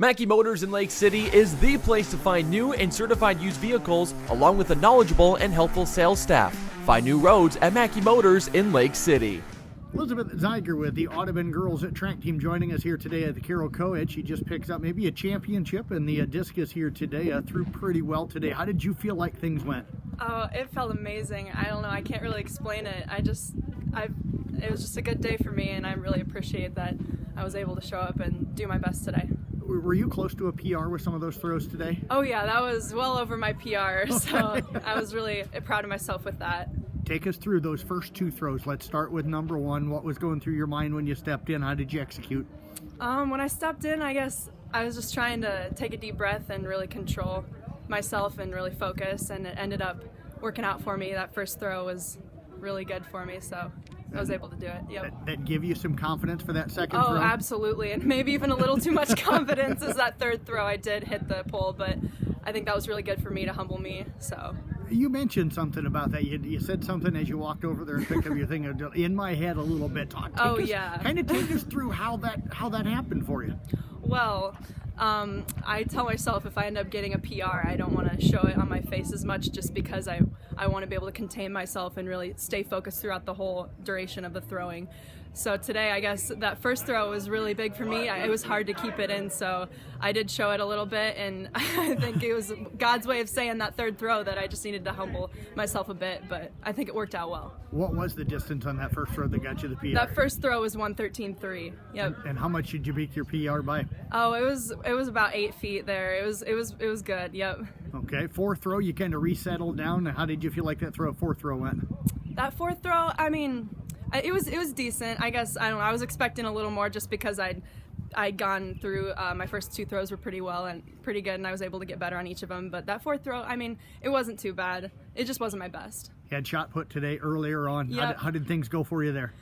Mackey Motors in Lake City is the place to find new and certified used vehicles, along with a knowledgeable and helpful sales staff. Find new roads at Mackey Motors in Lake City. Elizabeth Zaiger with the Audubon girls track team joining us here today at the Carroll Co-Ed. She just picks up maybe a championship in the discus here today. Threw pretty well today. How did you feel like things went? Oh, it felt amazing. I don't know. I can't really explain it. It was just a good day for me, and I really appreciate that I was able to show up and do my best today. Were you close to a PR with some of those throws today? Oh yeah, that was well over my PR, so I was really proud of myself with that. Take us through those first two throws. Let's start with number one. What was going through your mind when you stepped in? How did you execute? When I stepped in, I guess I was just trying to take a deep breath and really control myself and really focus, and it ended up working out for me. That first throw was really good for me, so I was able to do it. Yep. That give you some confidence for that second throw? Oh, absolutely, and maybe even a little too much confidence as that third throw. I did hit the pole, but I think that was really good for me to humble me. So. You mentioned something about that. You said something as you walked over there and picked up your thing in my head a little bit. Kind of take us through how that happened for you. Well, I tell myself if I end up getting a PR, I don't want to show it on my face as much, just because I want to be able to contain myself and really stay focused throughout the whole duration of the throwing. So today, I guess that first throw was really big for me. It was hard to keep it in, so I did show it a little bit, and I think it was God's way of saying that third throw that I just needed to humble myself a bit, but I think it worked out well. What was the distance on that first throw that got you the PR? That first throw was 113.3. Yep. And how much did you beat your PR by? Oh, it was about 8 feet there. It was good. Yep. Okay, fourth throw, you kind of resettled down. How did you feel like that fourth throw went? That fourth throw, I mean, it was decent. I guess, I don't know, I was expecting a little more just because I'd gone through, my first two throws were pretty well and pretty good, and I was able to get better on each of them. But that fourth throw, I mean, it wasn't too bad. It just wasn't my best. You had shot put today earlier on. Yep. How did things go for you there?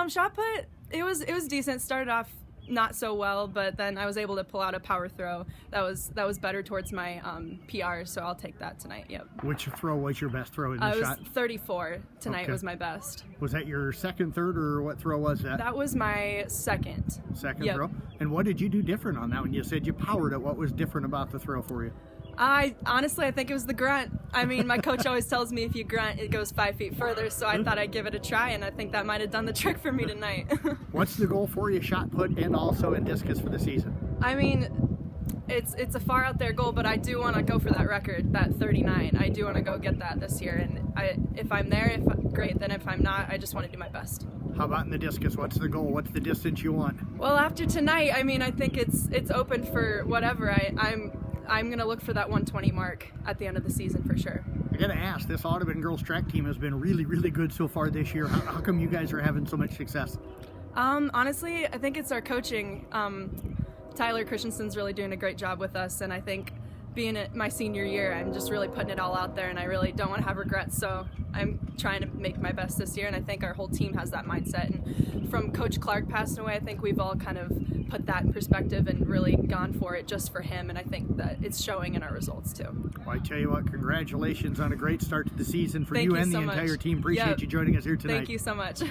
Shot put, it was decent. Started off not so well, but then I was able to pull out a power throw that was better towards my PR, so I'll take that tonight. Yep. Which throw was your best throw in the shot? It was 34 tonight. Okay. Was my best. Was that your second, third, or what throw was that? That was my second. Second throw? And what did you do different on that one? You said you powered it. What was different about the throw for you? Honestly, I think it was the grunt. I mean, my coach always tells me if you grunt, it goes 5 feet further, so I thought I'd give it a try, and I think that might have done the trick for me tonight. What's the goal for you, shot put and also in discus for the season? I mean, it's a far out there goal, but I do want to go for that record, that 39. I do want to go get that this year, and if I'm there, great. Then if I'm not, I just want to do my best. How about in the discus? What's the goal? What's the distance you want? Well, after tonight, I mean, I think it's open for whatever. I'm going to look for that 120 mark at the end of the season for sure. I got to ask, this Audubon girls track team has been really, really good so far this year. How come you guys are having so much success? Honestly, I think it's our coaching. Tyler Christensen's really doing a great job with us, and I think being at my senior year, I'm just really putting it all out there, and I really don't want to have regrets, so I'm trying to make my best this year, and I think our whole team has that mindset. And from Coach Clark passing away, I think we've all kind of put that in perspective and really gone for it just for him, and I think that it's showing in our results too. Well, I tell you what, congratulations on a great start to the season for you and the entire team. Appreciate you joining us here tonight. Thank you so much.